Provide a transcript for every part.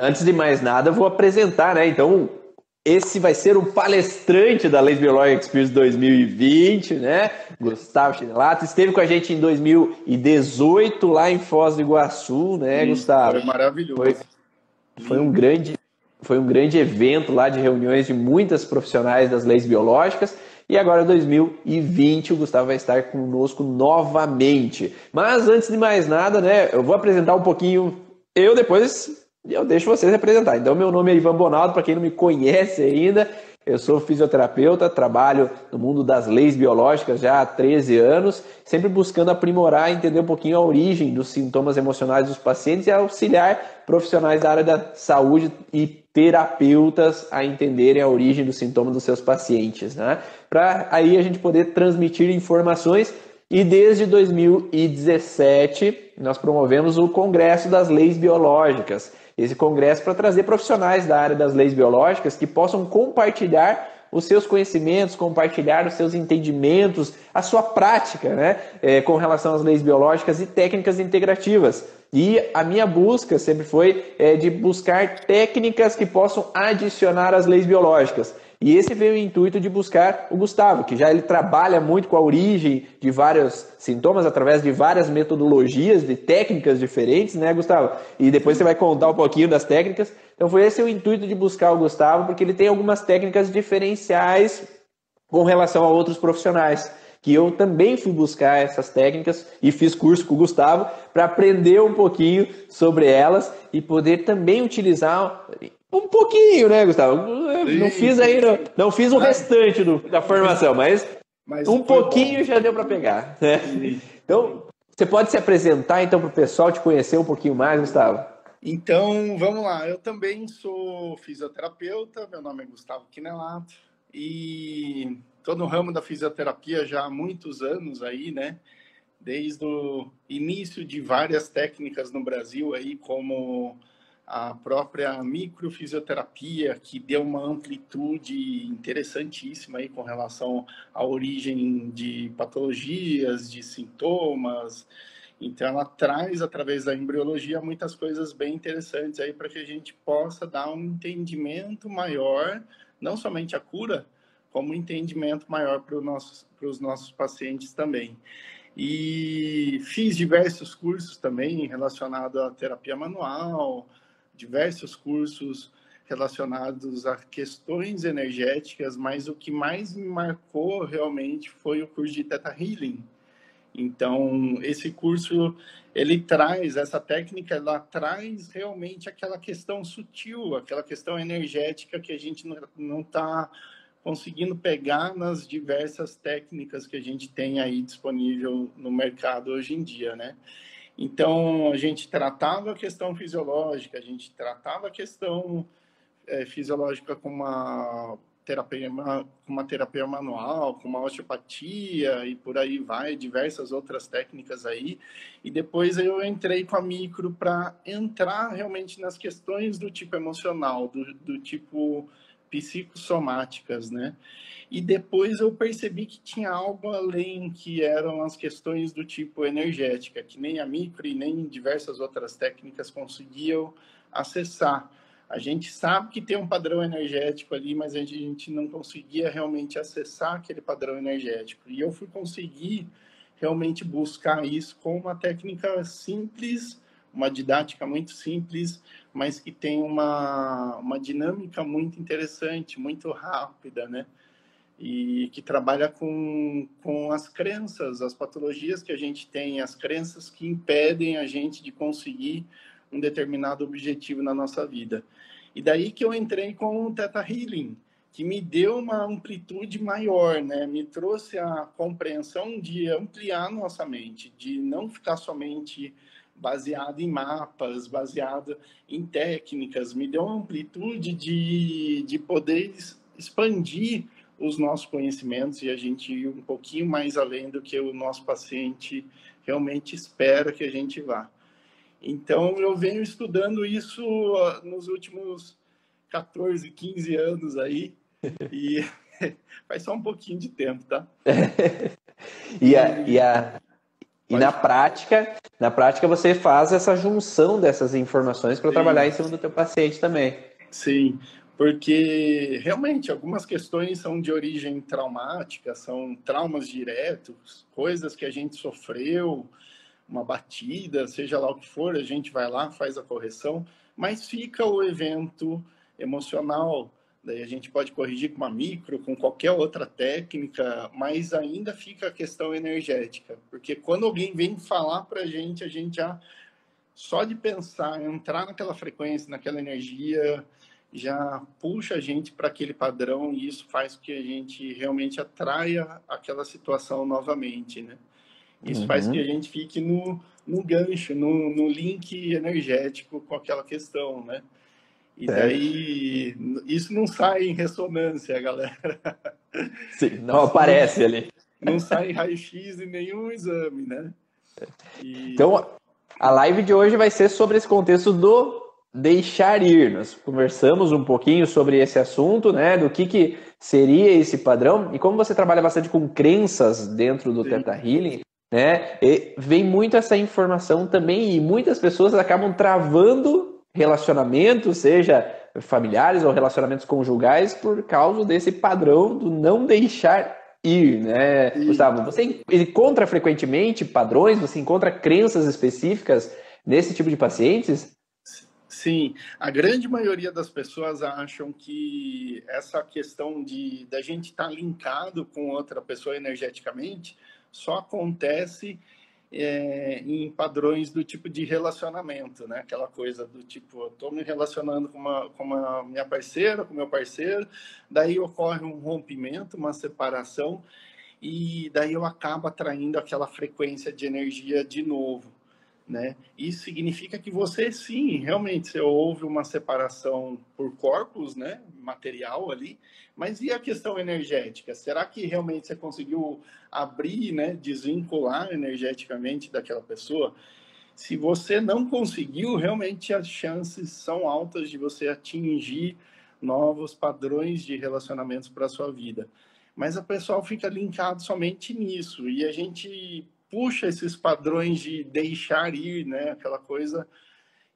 Antes de mais nada, eu vou apresentar, né? Então, esse vai ser o palestrante da Leis Biológicas Experience 2020, né? Gustavo Chinelato. Esteve com a gente em 2018, lá em Foz do Iguaçu, né, Sim, Gustavo? foi Foi, maravilhoso. foi um Lindo. grande, foi um grande evento lá de reuniões de muitas profissionais das leis biológicas. E agora, em 2020, o Gustavo vai estar conosco novamente. Mas antes de mais nada, né, eu vou apresentar um pouquinho. Depois eu deixo vocês apresentar. Então, meu nome é Ivan Bonaldo, para quem não me conhece ainda, eu sou fisioterapeuta, trabalho no mundo das leis biológicas já há 13 anos, sempre buscando aprimorar e entender um pouquinho a origem dos sintomas emocionais dos pacientes e auxiliar profissionais da área da saúde e terapeutas a entenderem a origem dos sintomas dos seus pacientes, né? Para aí a gente poder transmitir informações. E desde 2017 nós promovemos o Congresso das Leis Biológicas. Esse congresso para trazer profissionais da área das leis biológicas que possam compartilhar os seus conhecimentos, compartilhar os seus entendimentos, a sua prática, né, com relação às leis biológicas e técnicas integrativas. E a minha busca sempre foi de buscar técnicas que possam adicionar às leis biológicas. E esse veio o intuito de buscar o Gustavo, que já ele trabalha muito com a origem de vários sintomas através de várias metodologias, de técnicas diferentes, né, Gustavo? E depois você vai contar um pouquinho das técnicas. Então foi esse o intuito de buscar o Gustavo, porque ele tem algumas técnicas diferenciais com relação a outros profissionais, que eu também fui buscar essas técnicas e fiz curso com o Gustavo para aprender um pouquinho sobre elas e poder também utilizar um pouquinho, né, Gustavo? Não Sim, fiz sim, aí, sim. não fiz o Mas, restante da mas, formação, mas mas um foi bom. pouquinho já deu para pegar, né? Sim. Então, você pode se apresentar então para o pessoal te conhecer um pouquinho mais, Gustavo? Então, vamos lá. Eu também sou fisioterapeuta, meu nome é Gustavo Quinelato e estou no ramo da fisioterapia já há muitos anos aí, né? Desde o início de várias técnicas no Brasil aí, como a própria microfisioterapia, que deu uma amplitude interessantíssima aí com relação à origem de patologias, de sintomas. Então, ela traz, através da embriologia, muitas coisas bem interessantes aí para que a gente possa dar um entendimento maior, não somente a cura, como um entendimento maior para os nossos pacientes também. E fiz diversos cursos também relacionados à terapia manual, diversos cursos relacionados a questões energéticas, mas o que mais me marcou realmente foi o curso de Theta Healing. Então, esse curso, ele traz, essa técnica, ela traz realmente aquela questão sutil, aquela questão energética que a gente não está conseguindo pegar nas diversas técnicas que a gente tem aí disponível no mercado hoje em dia, né? Então, a gente tratava a questão fisiológica, a gente tratava a questão fisiológica com uma terapia manual, com uma osteopatia e por aí vai, diversas outras técnicas aí. E depois eu entrei com a micro para entrar realmente nas questões do tipo emocional, do tipo psicossomáticas, né? E depois eu percebi que tinha algo além, que eram as questões do tipo energética, que nem a micro e nem diversas outras técnicas conseguiam acessar. A gente sabe que tem um padrão energético ali, mas a gente não conseguia realmente acessar aquele padrão energético. E eu fui conseguir realmente buscar isso com uma técnica simples, uma didática muito simples, mas que tem uma dinâmica muito interessante, muito rápida, né? E que trabalha com as crenças, as patologias que a gente tem, as crenças que impedem a gente de conseguir um determinado objetivo na nossa vida. E daí que eu entrei com o Theta Healing, que me deu uma amplitude maior, né? Me trouxe a compreensão de ampliar nossa mente, de não ficar somente baseado em mapas, baseado em técnicas, me deu uma amplitude de poder expandir os nossos conhecimentos e a gente ir um pouquinho mais além do que o nosso paciente realmente espera que a gente vá. Então, eu venho estudando isso nos últimos 14, 15 anos aí, e faz só um pouquinho de tempo, tá? E E E na prática você faz essa junção dessas informações para trabalhar em cima do teu paciente também. Sim, porque realmente algumas questões são de origem traumática, são traumas diretos, coisas que a gente sofreu, uma batida, seja lá o que for, a gente vai lá, faz a correção, mas fica o evento emocional. Daí a gente pode corrigir com uma micro, com qualquer outra técnica, mas ainda fica a questão energética, porque quando alguém vem falar para a gente já, só de pensar, entrar naquela frequência, naquela energia, já puxa a gente para aquele padrão e isso faz com que a gente realmente atraia aquela situação novamente, né? Isso faz com que a gente fique no gancho, no link energético com aquela questão, né? E daí, isso não sai em ressonância, galera. Sim, não aparece ali. Não sai em raio-x em nenhum exame, né? Então, a live de hoje vai ser sobre esse contexto do deixar ir. Nós conversamos um pouquinho sobre esse assunto, né? Do que seria esse padrão. E como você trabalha bastante com crenças dentro do Theta Healing, né? E vem muito essa informação também e muitas pessoas acabam travando relacionamentos, seja familiares ou relacionamentos conjugais, por causa desse padrão do não deixar ir, né? Gustavo, você encontra frequentemente padrões, você encontra crenças específicas nesse tipo de pacientes? Sim, a grande maioria das pessoas acham que essa questão da gente estar linkado com outra pessoa energeticamente só acontece em padrões do tipo de relacionamento, né? Aquela coisa do tipo, eu estou me relacionando com a minha parceira, com meu parceiro, daí ocorre um rompimento, uma separação, e daí eu acabo atraindo aquela frequência de energia de novo, né? Isso significa que você, sim, realmente, você houve uma separação por corpos, né? Material ali, mas e a questão energética? Será que realmente você conseguiu abrir, né? Desvincular energeticamente daquela pessoa? Se você não conseguiu, realmente as chances são altas de você atingir novos padrões de relacionamentos para a sua vida. Mas o pessoal fica linkado somente nisso, e a gente puxa esses padrões de deixar ir, né? Aquela coisa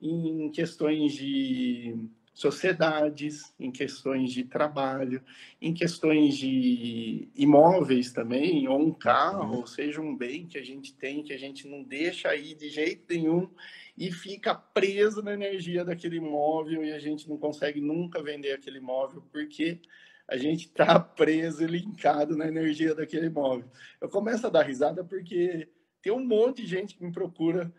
em questões de sociedades, em questões de trabalho, em questões de imóveis também, ou um carro, ou seja, um bem que a gente tem, que a gente não deixa ir de jeito nenhum e fica preso na energia daquele imóvel e a gente não consegue nunca vender aquele imóvel porque a gente está preso e linkado na energia daquele imóvel. Eu começo a dar risada porque tem um monte de gente que me procura,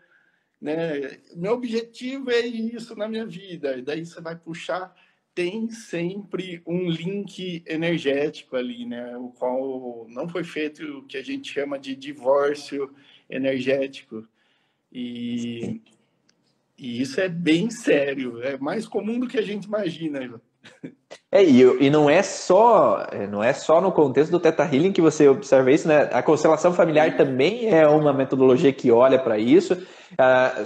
né? Meu objetivo é isso na minha vida. E daí você vai puxar, tem sempre um link energético ali, né? O qual não foi feito o que a gente chama de divórcio energético. E isso é bem sério, é mais comum do que a gente imagina. E não é só no contexto do Theta Healing que você observa isso, né? A constelação familiar também é uma metodologia que olha para isso.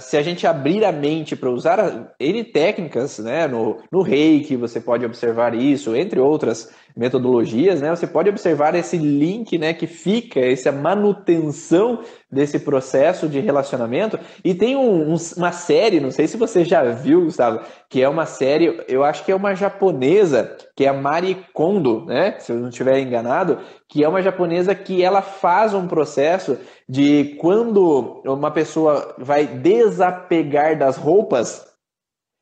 Se a gente abrir a mente para usar N técnicas, né? No Reiki você pode observar isso, entre outras metodologias, né? Você pode observar esse link, né? Que fica, essa manutenção desse processo de relacionamento. E tem uma série, não sei se você já viu, Gustavo, que é uma série, eu acho que é uma japonesa, que é a Marie Kondo, né? Se eu não estiver enganado, que é uma japonesa que ela faz um processo de quando uma pessoa vai desapegar das roupas,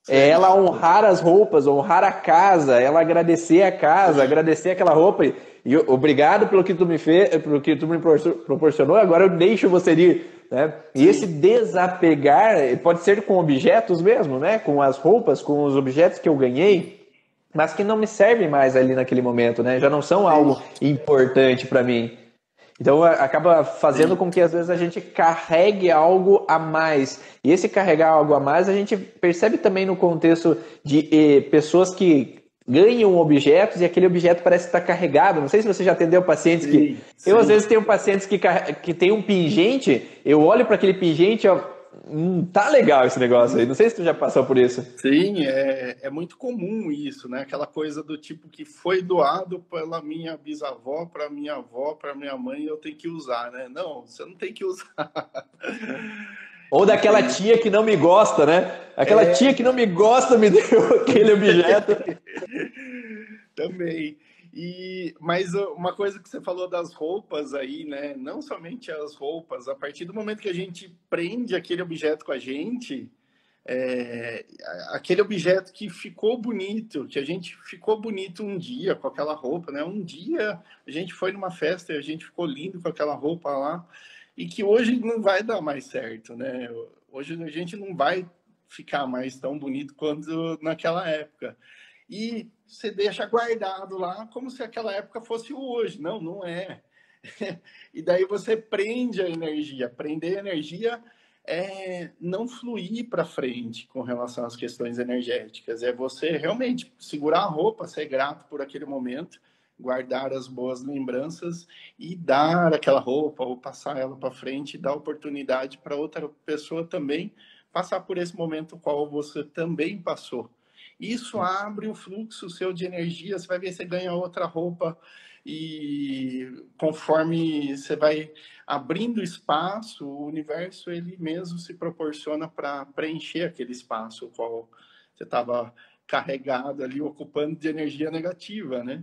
ela honrar as roupas, honrar a casa, ela agradecer a casa, agradecer aquela roupa e obrigado pelo que tu me fez, pelo que tu me proporcionou, agora eu deixo você ir, né? E esse desapegar pode ser com objetos mesmo, né? Com as roupas, com os objetos que eu ganhei, mas que não me servem mais ali naquele momento, né? Já não são algo importante para mim. Então acaba fazendo com que às vezes a gente carregue algo a mais. E esse carregar algo a mais a gente percebe também no contexto de pessoas que ganham objetos e aquele objeto parece estar carregado. Não sei se você já atendeu pacientes que... Eu às vezes tenho pacientes que tem um pingente, eu olho para aquele pingente, ó, tá legal esse negócio aí. Não sei se tu já passou por isso. Sim, é muito comum isso, né? Aquela coisa do tipo que foi doado pela minha bisavó, para minha avó, para minha mãe, eu tenho que usar, né? Não, você não tem que usar. Ou daquela tia que não me gosta, né? Aquela tia que não me gosta me deu aquele objeto. Também. Mas uma coisa que você falou das roupas aí, né? Não somente as roupas, a partir do momento que a gente prende aquele objeto com a gente, aquele objeto que ficou bonito, que a gente ficou bonito um dia com aquela roupa, né? Um dia a gente foi numa festa e a gente ficou lindo com aquela roupa lá, e que hoje não vai dar mais certo, né? Hoje a gente não vai ficar mais tão bonito quanto naquela época. E você deixa guardado lá como se aquela época fosse hoje. Não, não é. E daí você prende a energia. Prender a energia é não fluir para frente com relação às questões energéticas. É você realmente segurar a roupa, ser grato por aquele momento, guardar as boas lembranças e dar aquela roupa ou passar ela para frente e dar oportunidade para outra pessoa também passar por esse momento qual você também passou. Isso abre o fluxo seu de energia, você vai ver, você ganha outra roupa e conforme você vai abrindo espaço, o universo ele mesmo se proporciona para preencher aquele espaço o qual você estava carregado ali, ocupando de energia negativa, né?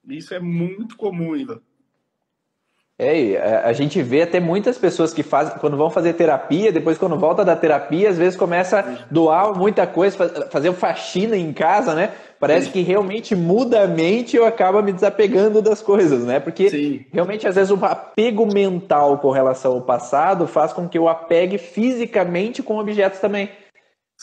Isso é muito comum, Ivan. A gente vê até muitas pessoas que fazem, quando vão fazer terapia, depois quando volta da terapia, às vezes começa a doar muita coisa, fazer faxina em casa, né? Parece que realmente muda a mente e eu acabo me desapegando das coisas, né? Porque realmente às vezes o apego mental com relação ao passado faz com que eu apegue fisicamente com objetos também.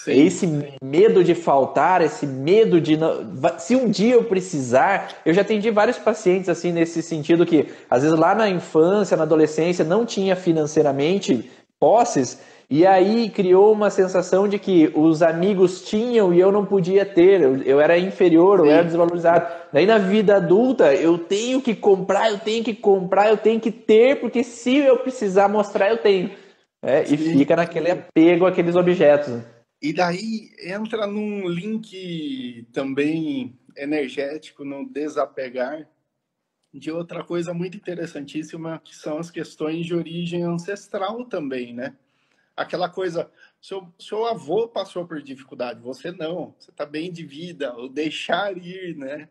Esse medo de faltar, esse medo de não... Se um dia eu precisar, eu já atendi vários pacientes assim nesse sentido que às vezes lá na infância, na adolescência não tinha financeiramente posses e aí criou uma sensação de que os amigos tinham e eu não podia ter, eu era inferior, eu era desvalorizado. Daí na vida adulta eu tenho que comprar, eu tenho que ter, porque se eu precisar mostrar eu tenho. E fica naquele apego àqueles objetos. E daí entra num link também energético, no desapegar, de outra coisa muito interessantíssima, que são as questões de origem ancestral também, né? Aquela coisa, seu avô passou por dificuldade, você não, você está bem de vida, o deixar ir, né?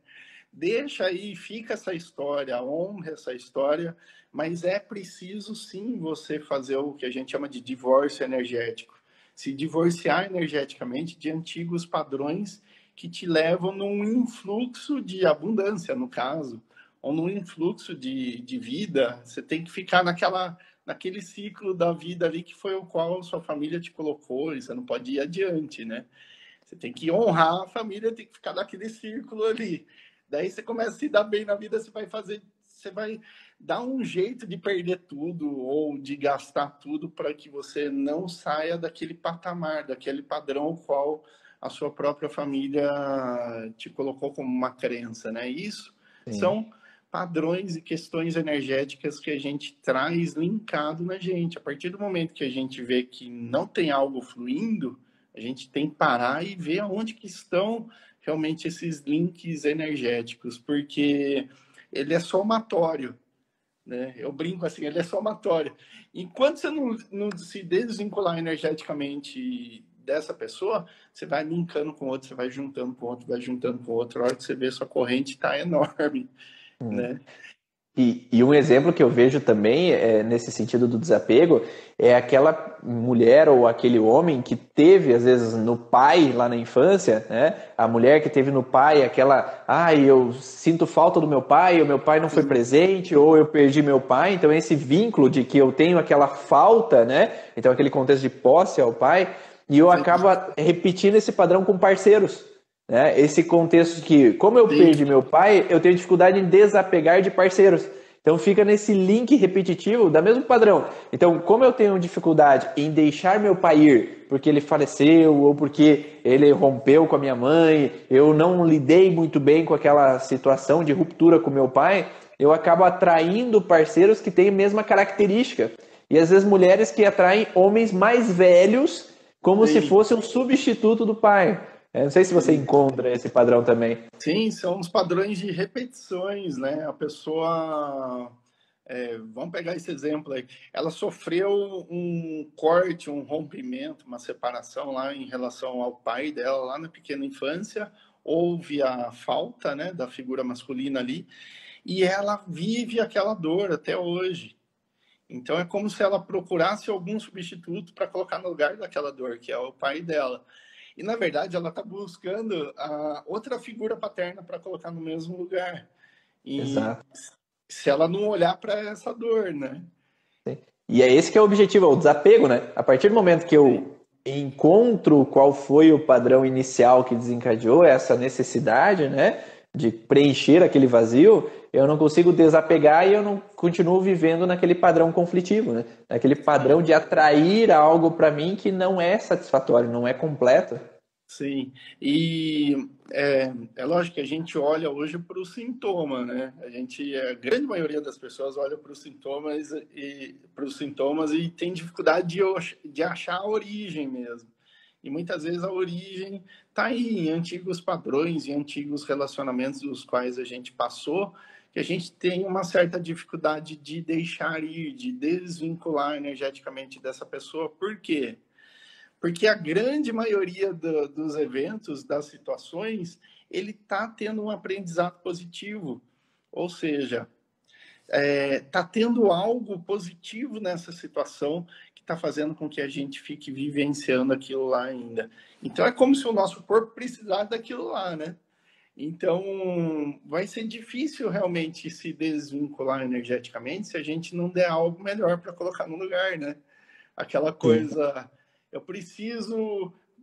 Deixa aí, fica essa história, honra essa história, mas é preciso sim você fazer o que a gente chama de divórcio energético. Se divorciar energeticamente de antigos padrões que te levam num influxo de abundância, no caso, ou num influxo de vida. Você tem que ficar naquele ciclo da vida ali que foi o qual sua família te colocou e você não pode ir adiante, né? Você tem que honrar a família, tem que ficar naquele círculo ali. Daí você começa a se dar bem na vida, você vai dar um jeito de perder tudo ou de gastar tudo para que você não saia daquele patamar, daquele padrão qual a sua própria família te colocou como uma crença, né? Isso são padrões e questões energéticas que a gente traz linkado na gente. A partir do momento que a gente vê que não tem algo fluindo, a gente tem que parar e ver aonde que estão realmente esses links energéticos, porque ele é somatório, né? Eu brinco assim, ele é somatório. Enquanto você não se desvincular energeticamente dessa pessoa, você vai linkando com outro, você vai juntando com outro, vai juntando com outro. A hora que você vê, sua corrente está enorme, né? E um exemplo que eu vejo também nesse sentido do desapego é aquela mulher ou aquele homem que teve, às vezes, no pai lá na infância, né? A mulher que teve no pai aquela, eu sinto falta do meu pai, ou meu pai não foi presente, ou eu perdi meu pai. Então esse vínculo de que eu tenho aquela falta, né? Então aquele contexto de posse ao pai, e eu acabo repetindo esse padrão com parceiros. Né? Esse contexto que, como eu perdi meu pai, eu tenho dificuldade em desapegar de parceiros. Então fica nesse link repetitivo da mesmo padrão. Então, como eu tenho dificuldade em deixar meu pai ir porque ele faleceu ou porque ele rompeu com a minha mãe, eu não lidei muito bem com aquela situação de ruptura com meu pai, eu acabo atraindo parceiros que têm a mesma característica. E às vezes mulheres que atraem homens mais velhos como se Sim, fosse um substituto do pai. Não sei se você sim. encontra esse padrão também. Sim, são os padrões de repetições, né? A pessoa, vamos pegar esse exemplo aí, ela sofreu um corte, um rompimento, uma separação lá em relação ao pai dela lá na pequena infância, houve a falta, né, da figura masculina ali, e ela vive aquela dor até hoje. Então é como se ela procurasse algum substituto para colocar no lugar daquela dor, que é o pai dela. E na verdade ela está buscando a outra figura paterna para colocar no mesmo lugar. E Exato. se ela não olhar para essa dor, né? E é esse que é o objetivo, é o desapego, né? A partir do momento que Sim, eu encontro qual foi o padrão inicial que desencadeou essa necessidade, né, de preencher aquele vazio, eu não consigo desapegar e eu não continuo vivendo naquele padrão conflitivo, né? Naquele padrão de atrair algo para mim que não é satisfatório, não é completo. sim. E é lógico que a gente olha hoje para o sintoma, né? A grande maioria das pessoas olha para os sintomas e tem dificuldade de achar a origem mesmo. E muitas vezes a origem está aí em antigos padrões, em antigos relacionamentos dos quais a gente passou, que a gente tem uma certa dificuldade de deixar ir, de desvincular energeticamente dessa pessoa. Por quê? Porque a grande maioria dos eventos, das situações, ele está tendo um aprendizado positivo. Ou seja, está tendo algo positivo nessa situação que está fazendo com que a gente fique vivenciando aquilo lá ainda. Então é como se o nosso corpo precisasse daquilo lá, né? Então vai ser difícil realmente se desvincular energeticamente se a gente não der algo melhor para colocar no lugar, né? Aquela Sim. coisa, eu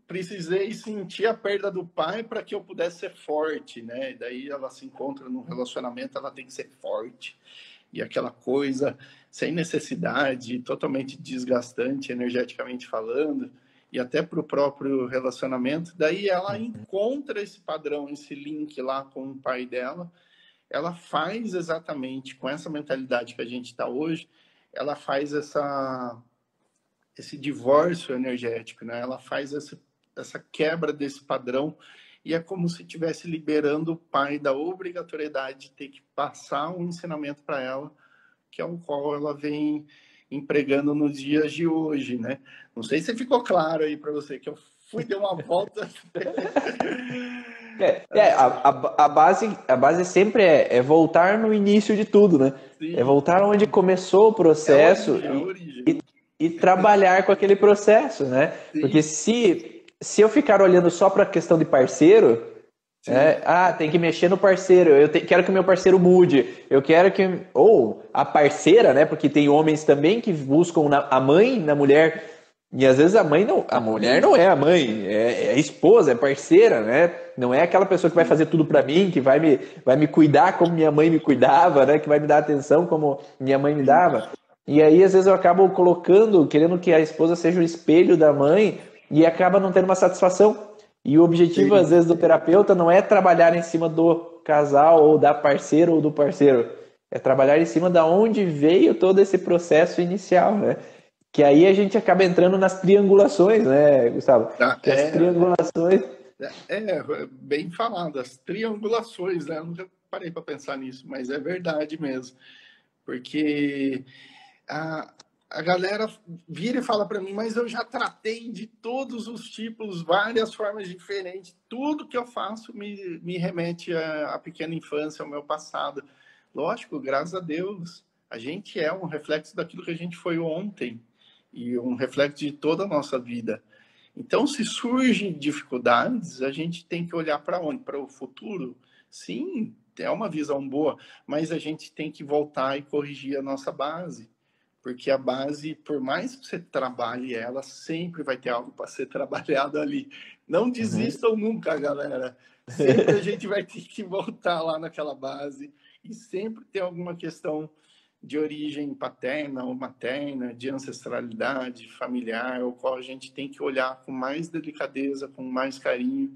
precisei sentir a perda do pai para que eu pudesse ser forte, né? E daí ela se encontra num relacionamento, ela tem que ser forte e aquela coisa sem necessidade, totalmente desgastante energeticamente falando, e até para o próprio relacionamento. Daí ela encontra esse padrão, esse link lá com o pai dela, ela faz exatamente com essa mentalidade que a gente está hoje, ela faz esse divórcio energético, né? Ela faz essa quebra desse padrão e é como se estivesse liberando o pai da obrigatoriedade de ter que passar um ensinamento para ela, que é o qual ela vem empregando nos dias de hoje, né? Não sei se ficou claro aí para você que eu fui dar uma volta. A base sempre é voltar no início de tudo, né? É Sim, voltar onde começou o é a processo origem, é a origem. e trabalhar com aquele processo, né? Porque Sim, se eu ficar olhando só para a questão de parceiro, sim, tem que mexer no parceiro, quero que o meu parceiro mude, eu quero que. Ou a parceira, né? Porque tem homens também que buscam a mãe na mulher. E às vezes a mulher não é a mãe, é a esposa, é parceira, né? Não é aquela pessoa que vai sim, fazer tudo para mim, que vai me cuidar como minha mãe me cuidava, né? Que vai me dar atenção como minha mãe me sim, dava. E aí às vezes eu acabo colocando, querendo que a esposa seja o espelho da mãe e acaba não tendo uma satisfação. E o objetivo às sim. vezes do terapeuta não é trabalhar em cima do casal ou da parceira ou do parceiro, é trabalhar em cima da onde veio todo esse processo inicial, né? Que aí a gente acaba entrando nas triangulações, né, Gustavo? Tá, Que as triangulações. bem falado, as triangulações, né? Eu nunca parei para pensar nisso, mas é verdade mesmo. Porque a, a galera vira e fala para mim, mas eu já tratei de todos os tipos, várias formas diferentes. Tudo que eu faço me remete à pequena infância, ao meu passado. Lógico, graças a Deus, a gente é um reflexo daquilo que a gente foi ontem e um reflexo de toda a nossa vida. Então, se surgem dificuldades, a gente tem que olhar para onde? Para o futuro? Sim, é uma visão boa, mas a gente tem que voltar e corrigir a nossa base. Porque a base, por mais que você trabalhe ela, sempre vai ter algo para ser trabalhado ali. Não Uhum. desistam nunca, galera. Sempre a gente vai ter que voltar lá naquela base e sempre tem alguma questão de origem paterna ou materna, de ancestralidade familiar, o qual a gente tem que olhar com mais delicadeza, com mais carinho.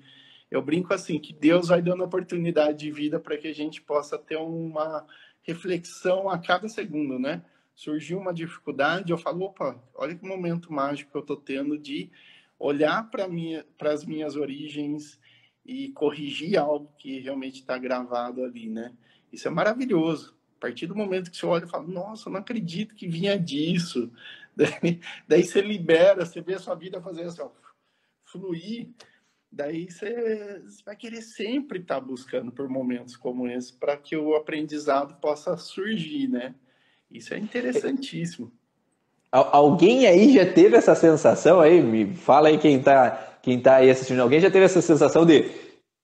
Eu brinco assim, que Deus vai dando oportunidade de vida para que a gente possa ter uma reflexão a cada segundo, né? surgiu uma dificuldade, eu falo, opa, olha que momento mágico que eu estou tendo de olhar para as minhas origens e corrigir algo que realmente está gravado ali, né? Isso é maravilhoso. A partir do momento que você olha e fala, nossa, eu não acredito que vinha disso. Daí você libera, você vê a sua vida fazer assim, ó, fluir. Daí você vai querer sempre estar buscando por momentos como esse para que o aprendizado possa surgir, né? Isso é interessantíssimo. Alguém aí já teve essa sensação aí? Me fala aí quem tá aí assistindo. Alguém já teve essa sensação de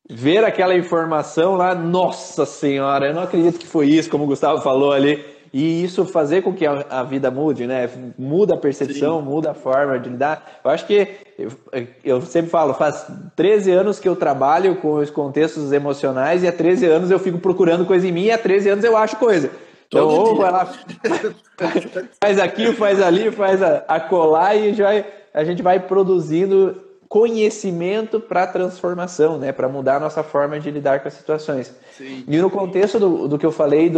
ver aquela informação lá? Nossa Senhora, eu não acredito que foi isso, como o Gustavo falou ali. E isso fazer com que a vida mude, né? Muda a percepção, Sim. muda a forma de lidar. Eu acho que, eu sempre falo, faz 13 anos que eu trabalho com os contextos emocionais e há 13 anos eu fico procurando coisa em mim e há 13 anos eu acho coisa. Então, Todo ou dia. vai lá, faz aqui, faz ali, faz a colar e a gente vai produzindo conhecimento para transformação, né? Para mudar a nossa forma de lidar com as situações. Sim. E no contexto do que eu falei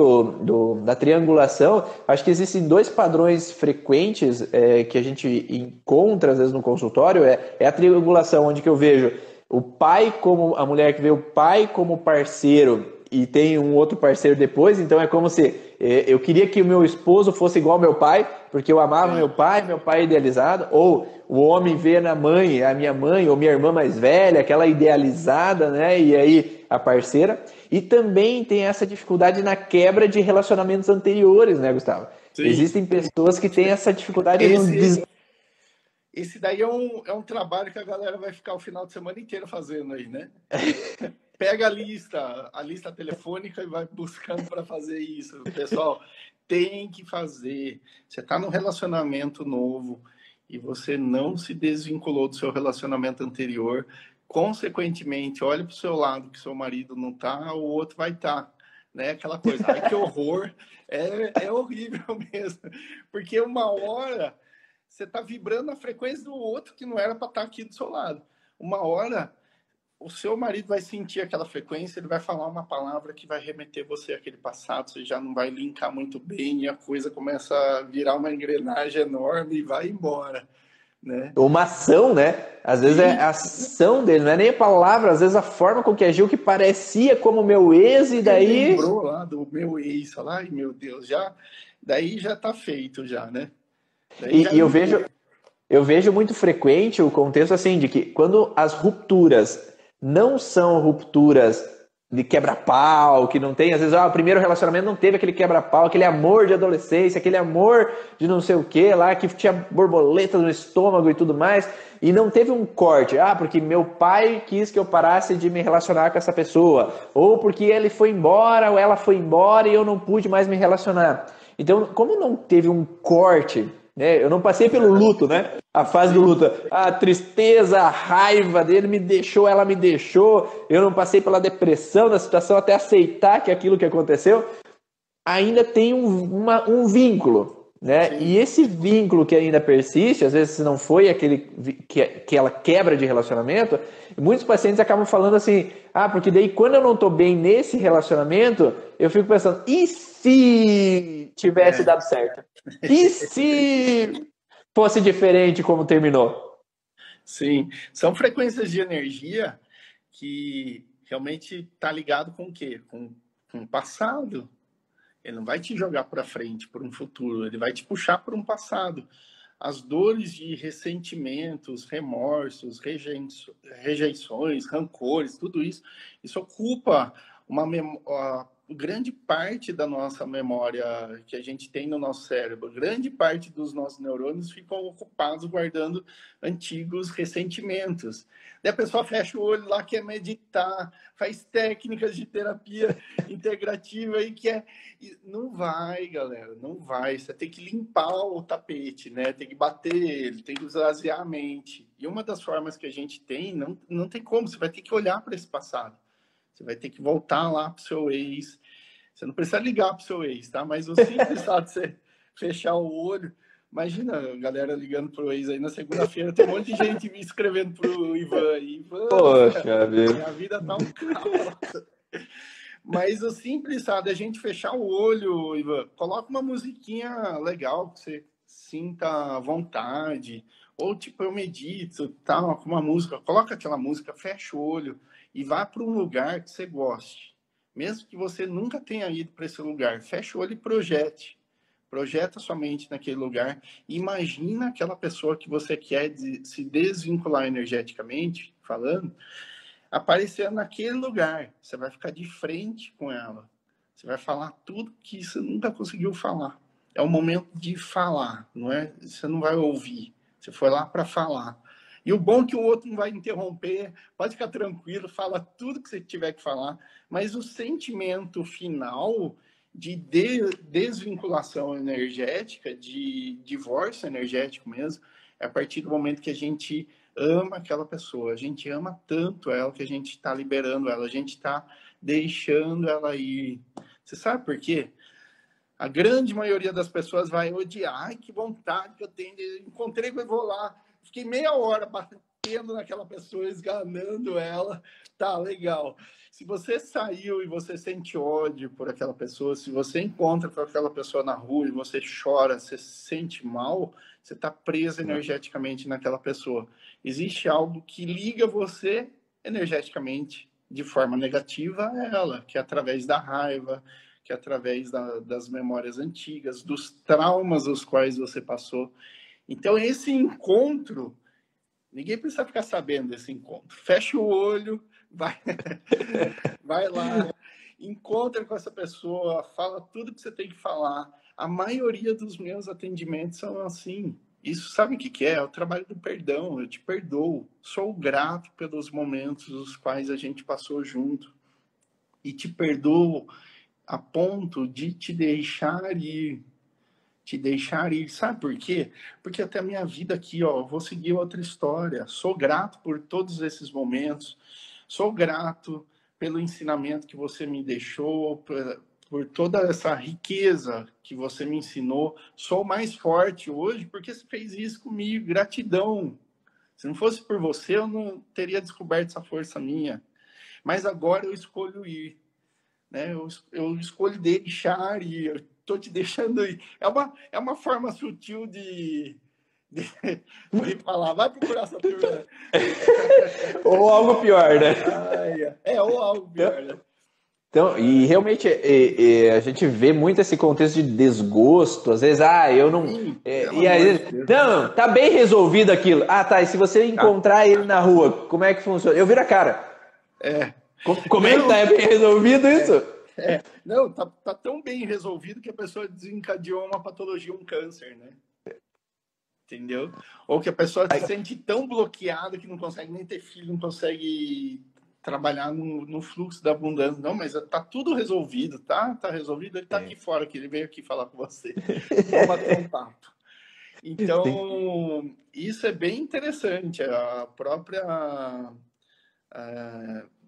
da triangulação, acho que existem dois padrões frequentes que a gente encontra às vezes no consultório, é a triangulação, onde que eu vejo o pai como a mulher que vê o pai como parceiro e tem um outro parceiro depois, então é como se eu queria que o meu esposo fosse igual ao meu pai, porque eu amava meu pai idealizado, ou o homem vê na mãe, a minha mãe ou minha irmã mais velha, aquela idealizada, né? E aí a parceira. E também tem essa dificuldade na quebra de relacionamentos anteriores, né, Gustavo? Sim. Existem pessoas que têm essa dificuldade no Esse daí é um trabalho que a galera vai ficar o final de semana inteiro fazendo aí, né? Pega a lista telefônica e vai buscando para fazer isso. Pessoal, tem que fazer. Você está num relacionamento novo e você não se desvinculou do seu relacionamento anterior. Consequentemente, olha para o seu lado que seu marido não está, o outro vai estar. Né? Aquela coisa, ai que horror, é horrível mesmo. Porque uma hora você está vibrando a frequência do outro que não era para estar aqui do seu lado. Uma hora o seu marido vai sentir aquela frequência, ele vai falar uma palavra que vai remeter você àquele passado, você já não vai linkar muito bem e a coisa começa a virar uma engrenagem enorme e vai embora, né? uma ação, né? Às vezes é Sim, a ação dele, não é nem a palavra, às vezes a forma com que agiu que parecia como meu ex e ele daí... lembrou lá do meu ex, lá, ai meu Deus, daí já tá feito já, né? Daí já E linkou. eu vejo muito frequente o contexto assim, de que quando as rupturas não são rupturas de quebra-pau, que não tem, às vezes, o primeiro relacionamento não teve aquele quebra-pau, aquele amor de adolescência, aquele amor de não sei o que lá, que tinha borboleta no estômago e tudo mais, e não teve um corte, porque meu pai quis que eu parasse de me relacionar com essa pessoa, ou porque ele foi embora, ou ela foi embora e eu não pude mais me relacionar. Então, como não teve um corte, né? Eu não passei pelo luto, né? A fase do luto, a tristeza, a raiva dele me deixou, ela me deixou. Eu não passei pela depressão da situação até aceitar que aquilo que aconteceu. Ainda tem um vínculo, né? Sim. E esse vínculo que ainda persiste, às vezes não foi aquela quebra de relacionamento, muitos pacientes acabam falando assim, porque daí quando eu não estou bem nesse relacionamento, eu fico pensando, e se tivesse dado certo? E se fosse diferente como terminou? Sim, são frequências de energia que realmente está ligado com o quê? Com o passado. Ele não vai te jogar para frente, para um futuro, ele vai te puxar para um passado. As dores de ressentimentos, remorsos, rejeições, rancores, tudo isso, isso ocupa uma grande parte da nossa memória que a gente tem no nosso cérebro. Grande parte dos nossos neurônios ficam ocupados guardando antigos ressentimentos. Daí a pessoa fecha o olho lá, quer meditar, faz técnicas de terapia integrativa e quer... Não vai, galera, não vai. Você tem que limpar o tapete, né? Tem que bater ele, tem que esvaziar a mente. E uma das formas que a gente tem, não tem como, você vai ter que olhar para esse passado. Você vai ter que voltar lá para o seu ex. Você não precisa ligar para o seu ex, tá? Mas o simples fato de você fechar o olho... Imagina a galera ligando para o ex aí na segunda-feira. Tem um monte de gente me escrevendo para o Ivan. Ivan, Poxa vida. minha vida tá um caos. Mas o simples, sabe, a gente fechar o olho, Ivan, coloca uma musiquinha legal que você sinta à vontade, ou tipo, eu medito, tal, com uma música, coloca aquela música, fecha o olho e vá para um lugar que você goste. Mesmo que você nunca tenha ido para esse lugar, fecha o olho e projete. Projeta sua mente naquele lugar. Imagina aquela pessoa que você quer se desvincular energeticamente, falando, aparecer naquele lugar. Você vai ficar de frente com ela. Você vai falar tudo que você nunca conseguiu falar. É o momento de falar, não é? Você não vai ouvir. Você foi lá para falar. E o bom é que o outro não vai interromper, pode ficar tranquilo, fala tudo que você tiver que falar, mas o sentimento final de desvinculação energética, de divórcio energético mesmo, é a partir do momento que a gente ama aquela pessoa, a gente ama tanto ela que a gente está liberando ela, a gente está deixando ela ir. Você sabe por quê? A grande maioria das pessoas vai odiar. Ai, que vontade que eu tenho. Encontrei com eu vou lá. Fiquei meia hora batendo naquela pessoa, esganando ela. Tá, legal. Se você saiu e você sente ódio por aquela pessoa, se você encontra com aquela pessoa na rua e você chora, você se sente mal, você está preso energeticamente naquela pessoa. Existe algo que liga você energeticamente de forma negativa a ela, que é através da raiva, que é através das memórias antigas, dos traumas os quais você passou. Então, esse encontro, ninguém precisa ficar sabendo desse encontro. Fecha o olho, vai lá, encontra com essa pessoa, fala tudo que você tem que falar. A maioria dos meus atendimentos são assim. Isso sabe o que é? É o trabalho do perdão. Eu te perdoo. Sou grato pelos momentos os quais a gente passou junto. E te perdoo a ponto de te deixar ir. Te deixar ir. Sabe por quê? Porque até a minha vida aqui, ó, vou seguir outra história. Sou grato por todos esses momentos. Sou grato pelo ensinamento que você me deixou, por toda essa riqueza que você me ensinou. Sou mais forte hoje porque você fez isso comigo. Gratidão. Se não fosse por você, eu não teria descoberto essa força minha. Mas agora eu escolho ir. Né? Eu escolho deixar e eu estou te deixando ir. É uma forma sutil de falar, vai procurar essa turma. Ou algo pior, né? Ou algo pior, né? Então, e realmente a gente vê muito esse contexto de desgosto, às vezes, eu não. Sim, E às vezes, não, tá bem resolvido aquilo. Tá, e se você encontrar ele na rua, como é que funciona? Eu viro a cara. Como é que tá bem resolvido isso? Não, tá tão bem resolvido que a pessoa desencadeou uma patologia, um câncer, né? Entendeu? Ou que a pessoa se sente tão bloqueada que não consegue nem ter filho, não consegue trabalhar no fluxo da abundância. Não, mas tá tudo resolvido, tá? Tá resolvido. Ele tá aqui fora, que ele veio aqui falar com você. Vamos bater um papo. Então, isso é bem interessante. A própria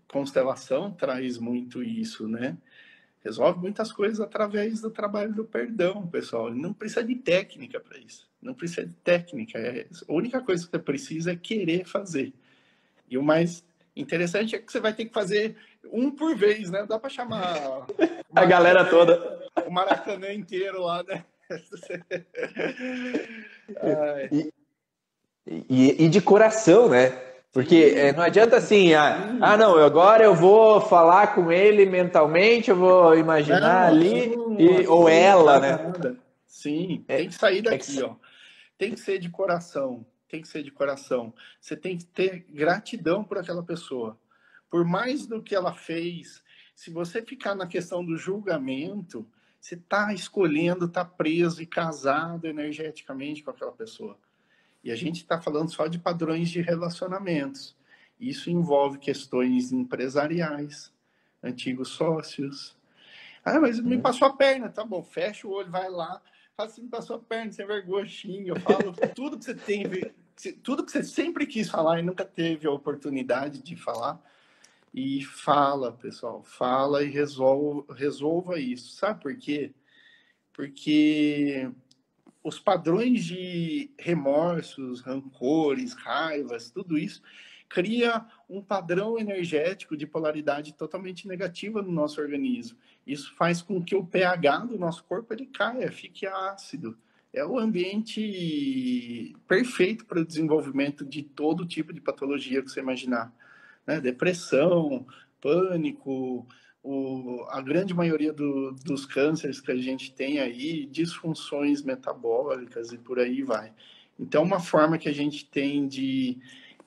constelação traz muito isso, né? Resolve muitas coisas através do trabalho do perdão, pessoal. Não precisa de técnica para isso. Não precisa de técnica. A única coisa que você precisa é querer fazer. E o mais interessante é que você vai ter que fazer um por vez, né? Não dá para chamar a galera toda. O Maracanã inteiro lá, né? E de coração, né? Porque não adianta assim, não, agora eu vou falar com ele mentalmente, eu vou imaginar ali, ou ela, né? Nada. Sim, tem que sair daqui, ó. Tem que ser de coração, tem que ser de coração. Você tem que ter gratidão por aquela pessoa. Por mais do que ela fez, se você ficar na questão do julgamento, você está escolhendo, está preso e casado energeticamente com aquela pessoa. E a gente está falando só de padrões de relacionamentos. Isso envolve questões empresariais, antigos sócios. Mas me passou a perna, tá bom, fecha o olho, vai lá, fala assim, me passou a perna, sem vergonha, xinga, eu falo tudo que você tem, tudo que você sempre quis falar e nunca teve a oportunidade de falar. E fala, pessoal, fala e resolva isso. Sabe por quê? Porque os padrões de remorsos, rancores, raivas, tudo isso cria um padrão energético de polaridade totalmente negativa no nosso organismo. Isso faz com que o pH do nosso corpo ele caia, fique ácido. É o ambiente perfeito para o desenvolvimento de todo tipo de patologia que você imaginar, né? Depressão, pânico, a grande maioria dos cânceres que a gente tem aí, disfunções metabólicas e por aí vai. Então, uma forma que a gente tem de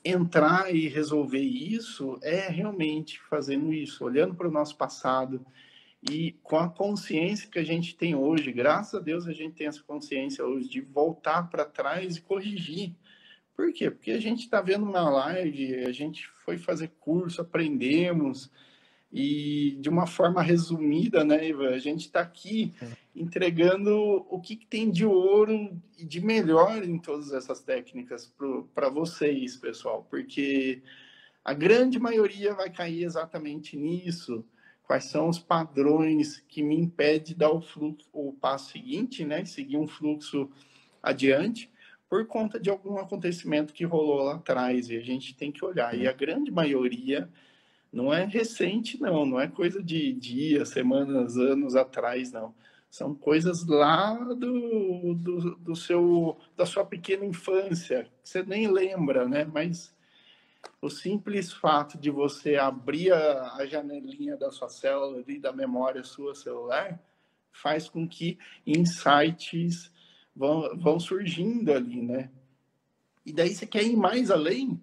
entrar e resolver isso é realmente fazendo isso, olhando para o nosso passado e com a consciência que a gente tem hoje. Graças a Deus a gente tem essa consciência hoje de voltar para trás e corrigir. Por quê? Porque a gente está vendo uma live, a gente foi fazer curso, aprendemos, e de uma forma resumida, né, Ivan? A gente está aqui entregando o que tem de ouro e de melhor em todas essas técnicas para vocês, pessoal, porque a grande maioria vai cair exatamente nisso. Quais são os padrões que me impedem de dar o passo seguinte, né? Seguir um fluxo adiante, por conta de algum acontecimento que rolou lá atrás. E a gente tem que olhar. E a grande maioria não é recente, não. Não é coisa de dias, semanas, anos atrás, não. São coisas lá da sua pequena infância. Você nem lembra, né? Mas o simples fato de você abrir a janelinha da sua célula ali, da memória sua celular, faz com que insights vão surgindo ali, né? E daí você quer ir mais além,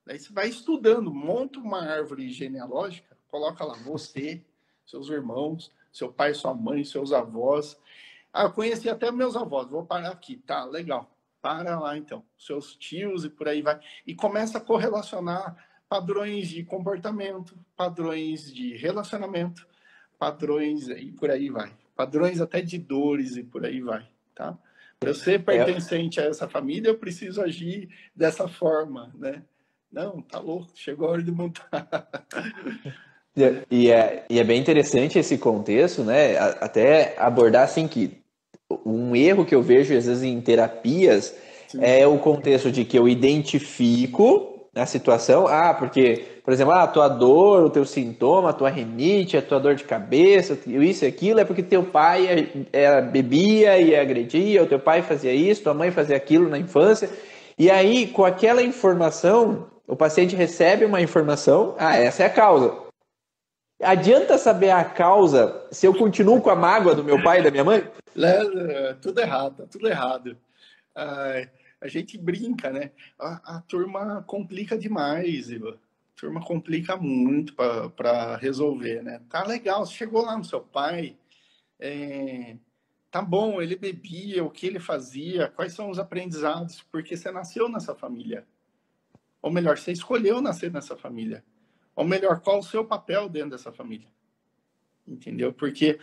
daí você vai estudando, monta uma árvore genealógica, coloca lá você, seus irmãos, seu pai, sua mãe, seus avós. Ah, eu conheci até meus avós, vou parar aqui, tá, legal. Para lá, então, seus tios e por aí vai. E começa a correlacionar padrões de comportamento, padrões de relacionamento, padrões e por aí vai. Padrões até de dores e por aí vai, tá? Para eu ser pertencente a essa família, eu preciso agir dessa forma, né? Não, tá louco, chegou a hora de montar. E é bem interessante esse contexto, né? Até abordar assim que um erro que eu vejo às vezes em terapias é o contexto de que eu identifico a situação, porque, por exemplo, a tua dor, o teu sintoma, a tua rinite, a tua dor de cabeça, isso e aquilo, é porque teu pai bebia e agredia, o teu pai fazia isso, tua mãe fazia aquilo na infância, e aí com aquela informação, o paciente recebe uma informação, essa é a causa. Adianta saber a causa se eu continuo com a mágoa do meu pai e da minha mãe? Tudo errado, tá tudo errado. A gente brinca, né? A turma complica demais, Ivan. A turma complica muito para resolver, né? Tá legal, você chegou lá no seu pai, tá bom, ele bebia, o que ele fazia, quais são os aprendizados, porque você nasceu nessa família. Ou melhor, você escolheu nascer nessa família. Ou melhor, qual o seu papel dentro dessa família? Entendeu? Porque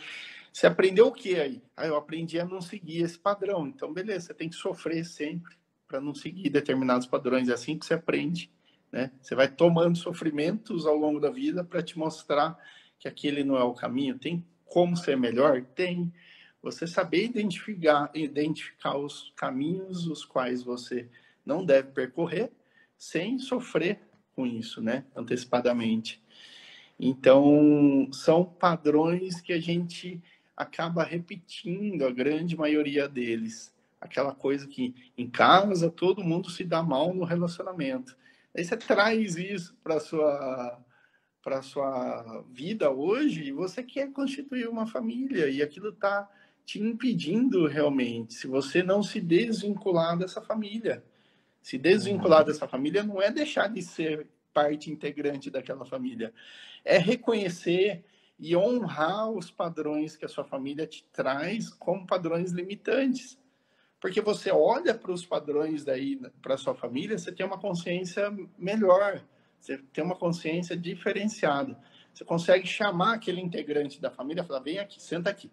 você aprendeu o que aí? Eu aprendi a não seguir esse padrão. Então, beleza, você tem que sofrer sempre para não seguir determinados padrões. É assim que você aprende, né? Você vai tomando sofrimentos ao longo da vida para te mostrar que aquele não é o caminho. Tem como ser melhor? Tem. Você saber identificar os caminhos os quais você não deve percorrer sem sofrer com isso, né? Antecipadamente. Então, são padrões que a gente acaba repetindo, a grande maioria deles. Aquela coisa que em casa todo mundo se dá mal no relacionamento. Aí você traz isso para sua vida hoje e você quer constituir uma família e aquilo está te impedindo realmente. Se você não se desvincular dessa família. Se desvincular dessa família não é deixar de ser parte integrante daquela família. É reconhecer e honrar os padrões que a sua família te traz como padrões limitantes. Porque você olha para os padrões daí para sua família, você tem uma consciência melhor, você tem uma consciência diferenciada. Você consegue chamar aquele integrante da família e falar: vem aqui, senta aqui.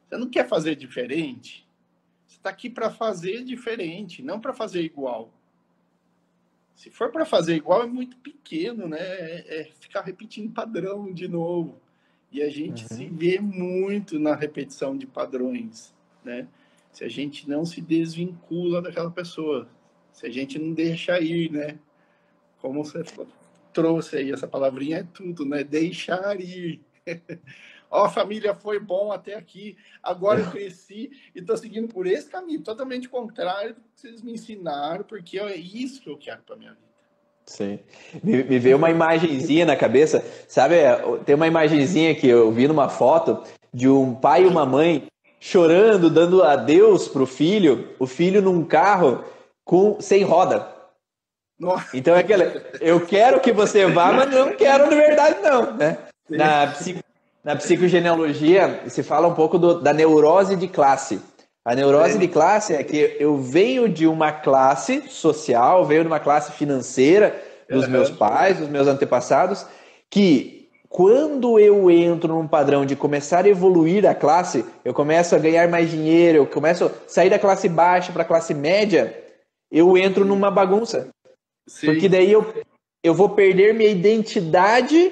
Você não quer fazer diferente? Você está aqui para fazer diferente, não para fazer igual. Se for para fazer igual, é muito pequeno, né? É ficar repetindo padrão de novo. E a gente se vê muito na repetição de padrões, né? Se a gente não se desvincula daquela pessoa, se a gente não deixa ir, né? como você trouxe aí, essa palavrinha é tudo, né? Deixar ir. Ó, família, foi bom até aqui, agora eu cresci e estou seguindo por esse caminho, totalmente contrário do que vocês me ensinaram, porque é isso que eu quero para minha vida. Sim. Me veio uma imagenzinha na cabeça, sabe? Tem uma imagenzinha que eu vi numa foto de um pai e uma mãe chorando, dando adeus pro filho, o filho num carro sem roda. Nossa. Então é aquela, eu quero que você vá, mas não quero de verdade não, né? Na psicogenealogia se fala um pouco da neurose de classe. A neurose de classe é que eu venho de uma classe social, venho de uma classe financeira dos meus pais, dos meus antepassados, que quando eu entro num padrão de começar a evoluir a classe, eu começo a ganhar mais dinheiro, eu começo a sair da classe baixa para a classe média, eu entro numa bagunça. Sim. Porque daí eu vou perder minha identidade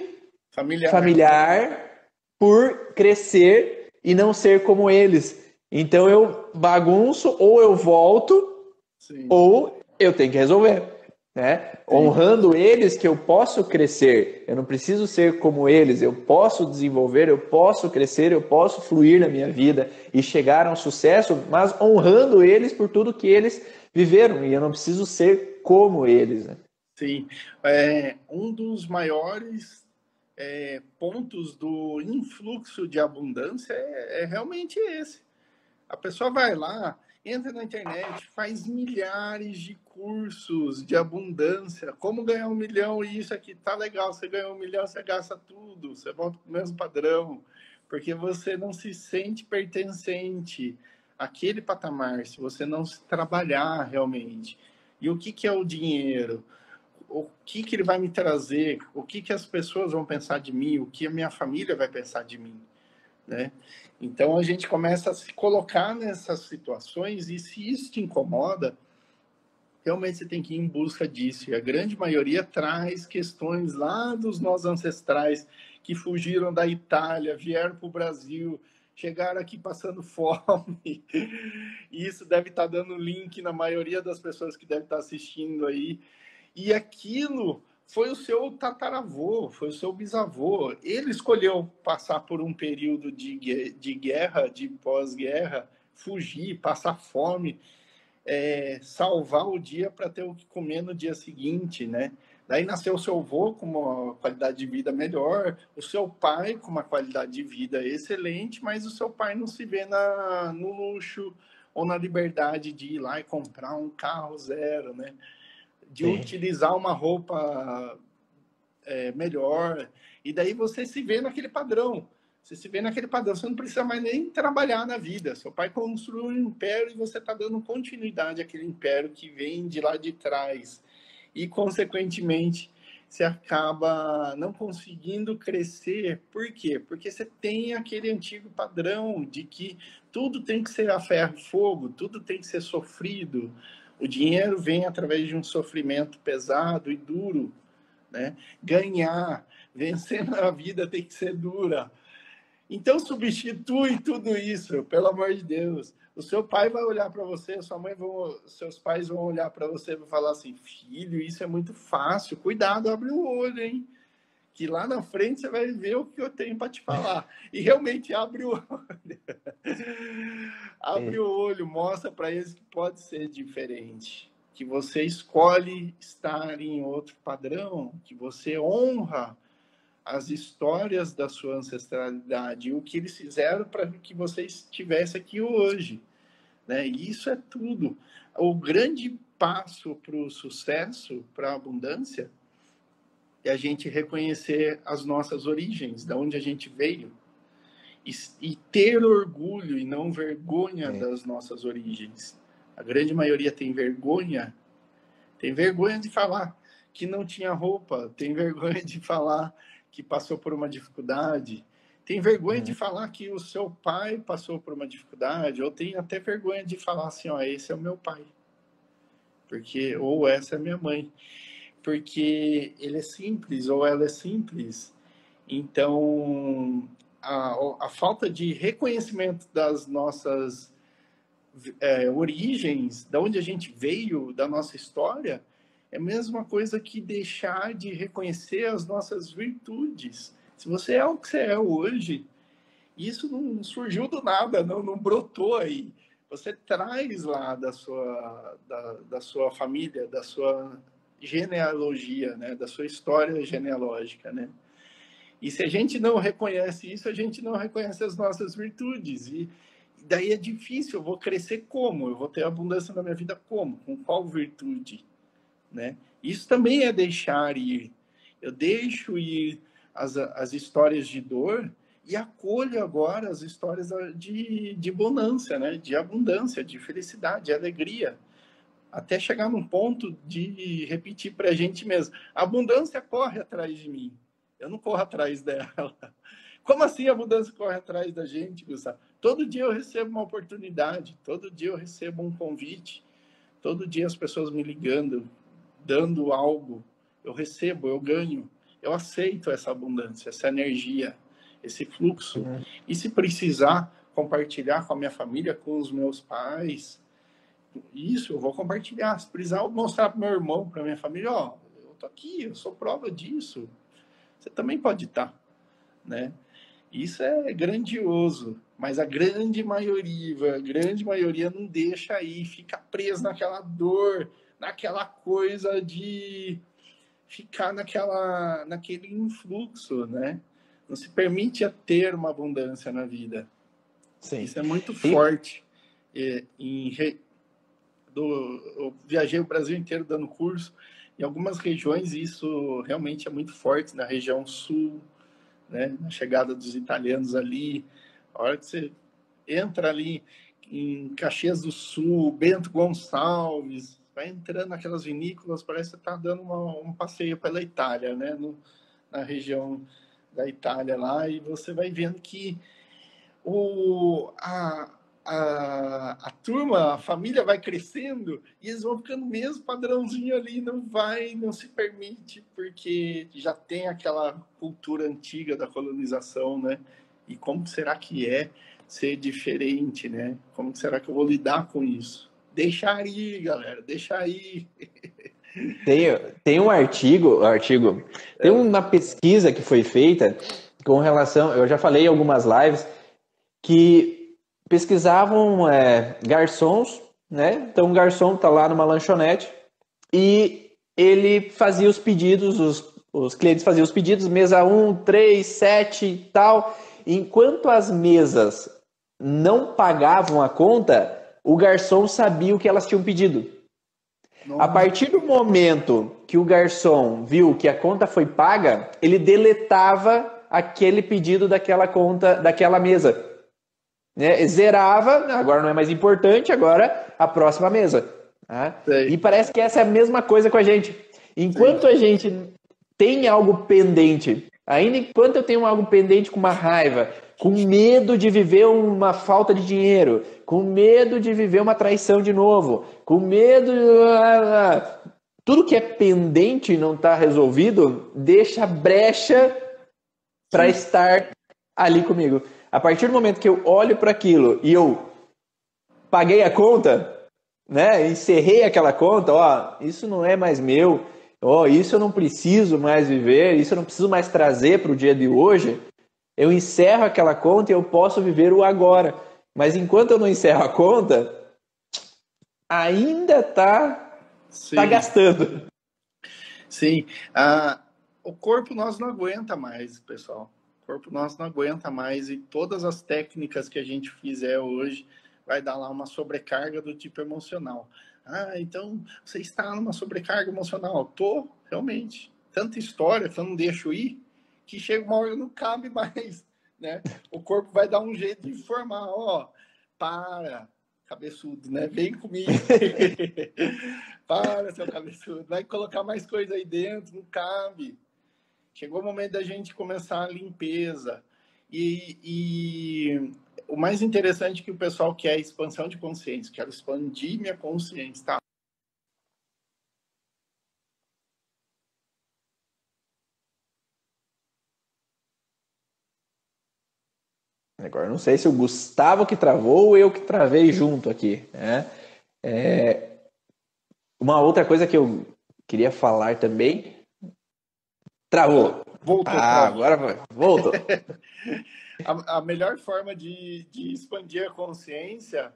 familiar por crescer e não ser como eles. Então eu bagunço, ou eu volto, sim, ou eu tenho que resolver, né? Honrando eles que eu posso crescer, eu não preciso ser como eles, eu posso desenvolver, eu posso crescer, eu posso fluir na minha vida e chegar a um sucesso, mas honrando eles por tudo que eles viveram, e eu não preciso ser como eles, né? Sim, um dos maiores pontos do influxo de abundância é realmente esse. A pessoa vai lá, entra na internet, faz milhares de cursos de abundância, como ganhar 1 milhão, e isso aqui tá legal, você ganhou 1 milhão, você gasta tudo, você volta para o mesmo padrão, porque você não se sente pertencente àquele patamar, se você não se trabalhar realmente. E o que é o dinheiro? O que ele vai me trazer? O que as pessoas vão pensar de mim? O que a minha família vai pensar de mim? Né? Então a gente começa a se colocar nessas situações, e se isso te incomoda, realmente você tem que ir em busca disso. E a grande maioria traz questões lá dos nossos ancestrais que fugiram da Itália, vieram para o Brasil, chegaram aqui passando fome. E isso deve estar dando link na maioria das pessoas que devem estar assistindo aí. E aquilo foi o seu tataravô, foi o seu bisavô. Ele escolheu passar por um período de guerra, de pós-guerra, fugir, passar fome, salvar o dia para ter o que comer no dia seguinte, né? Daí nasceu o seu avô com uma qualidade de vida melhor, o seu pai com uma qualidade de vida excelente, mas o seu pai não se vê no luxo ou na liberdade de ir lá e comprar um carro zero, né? De utilizar uma roupa melhor. E daí você se vê naquele padrão. Você se vê naquele padrão. Você não precisa mais nem trabalhar na vida. Seu pai construiu um império e você está dando continuidade àquele império que vem de lá de trás. E, consequentemente, você acaba não conseguindo crescer. Por quê? Porque você tem aquele antigo padrão de que tudo tem que ser a ferro e fogo, tudo tem que ser sofrido. O dinheiro vem através de um sofrimento pesado e duro, né? Ganhar, vencer na vida tem que ser dura. Então, substitui tudo isso, pelo amor de Deus. O seu pai vai olhar para você, seus pais vão olhar para você e vão falar assim: filho, isso é muito fácil, cuidado, abre o olho, hein? Que lá na frente você vai ver o que eu tenho para te falar. E realmente abre o olho. Abre o olho, mostra para eles que pode ser diferente. Que você escolhe estar em outro padrão, que você honra as histórias da sua ancestralidade e o que eles fizeram para que você estivesse aqui hoje. Né? E isso é tudo. O grande passo para o sucesso, para a abundância, é a gente reconhecer as nossas origens, de onde a gente veio, e ter orgulho e não vergonha das nossas origens. A grande maioria tem vergonha de falar que não tinha roupa, tem vergonha de falar que passou por uma dificuldade, tem vergonha de falar que o seu pai passou por uma dificuldade, ou tem até vergonha de falar assim, ó, esse é o meu pai, ou essa é a minha mãe, porque ele é simples ou ela é simples. Então, a falta de reconhecimento das nossas origens, de onde a gente veio, da nossa história, É a mesma coisa que deixar de reconhecer as nossas virtudes. Se você é o que você é hoje, isso não surgiu do nada, não brotou aí. Você traz lá da sua família, da sua genealogia, né? Da sua história genealógica, né? E se a gente não reconhece isso, a gente não reconhece as nossas virtudes. E daí é difícil, eu vou crescer como? Eu vou ter abundância na minha vida como? Com qual virtude? Né? Isso também é deixar ir. Eu deixo ir as histórias de dor e acolho agora as histórias de bonança, né? De abundância, de felicidade, de alegria. Até chegar num ponto de repetir para a gente mesmo: a abundância corre atrás de mim, eu não corro atrás dela. Como assim a abundância corre atrás da gente, Gustavo? Todo dia eu recebo uma oportunidade, todo dia eu recebo um convite, todo dia as pessoas me ligando, dando algo, eu recebo, eu ganho, eu aceito essa abundância, essa energia, esse fluxo. E se precisar compartilhar com a minha família, com os meus pais, isso eu vou compartilhar. Se precisar mostrar para meu irmão, para minha família, ó, eu tô aqui, eu sou prova disso. Você também pode estar, né? Isso é grandioso, mas a grande maioria não deixa aí, fica preso naquela dor, naquela coisa de ficar naquele influxo, né? Não se permite a ter uma abundância na vida. Sim. Isso é muito forte. Eu viajei o Brasil inteiro dando curso. Em algumas regiões isso realmente é muito forte, na região sul, né? Na chegada dos italianos ali, a hora que você entra ali em Caxias do Sul, Bento Gonçalves, vai entrando naquelas vinícolas, parece que você está dando um passeio pela Itália, né? Na região da Itália lá, e você vai vendo que a turma, a família vai crescendo e eles vão ficando mesmo padrãozinho ali, não se permite, porque já tem aquela cultura antiga da colonização, né? E como será que é ser diferente, né? Como será que eu vou lidar com isso? Deixar ir, galera, deixar ir. Tem um artigo, tem uma pesquisa que foi feita com relação, eu já falei em algumas lives, que pesquisavam garçons, né? Então o garçom tá lá numa lanchonete e ele fazia os pedidos, os clientes faziam os pedidos, mesa 1, 3, 7 e tal. Enquanto as mesas não pagavam a conta, o garçom sabia o que elas tinham pedido. Nossa. A partir do momento que o garçom viu que a conta foi paga, ele deletava aquele pedido daquela conta, daquela mesa. Né? Zerava, agora não é mais importante, agora a próxima mesa. Tá? E parece que essa é a mesma coisa com a gente. Enquanto a gente tem algo pendente, ainda enquanto eu tenho algo pendente com uma raiva, com medo de viver uma falta de dinheiro, com medo de viver uma traição de novo, com medo de... Tudo que é pendente e não está resolvido, deixa brecha para estar ali comigo. A partir do momento que eu olho para aquilo e eu paguei a conta, né, encerrei aquela conta, ó, isso não é mais meu, ó, isso eu não preciso mais viver, isso eu não preciso mais trazer para o dia de hoje, eu encerro aquela conta e eu posso viver o agora. Mas enquanto eu não encerro a conta, ainda tá gastando. Sim. O corpo nós não aguenta mais, pessoal. O corpo nosso não aguenta mais e todas as técnicas que a gente fizer hoje vai dar lá uma sobrecarga do tipo emocional. Então você está numa sobrecarga emocional. Tô, realmente. Tanta história que eu não deixo ir, que chega uma hora que não cabe mais, né? O corpo vai dar um jeito de informar, ó, para, cabeçudo, né? Vem comigo. Para, seu cabeçudo. Vai colocar mais coisa aí dentro, não cabe. Chegou o momento da gente começar a limpeza. E o mais interessante é que o pessoal quer expansão de consciência. Quero expandir minha consciência, tá? Agora, não sei se o Gustavo que travou ou eu que travei junto aqui, né? Uma outra coisa que eu queria falar também. Travou. Voltou, Agora vai. Voltou. A melhor forma de expandir a consciência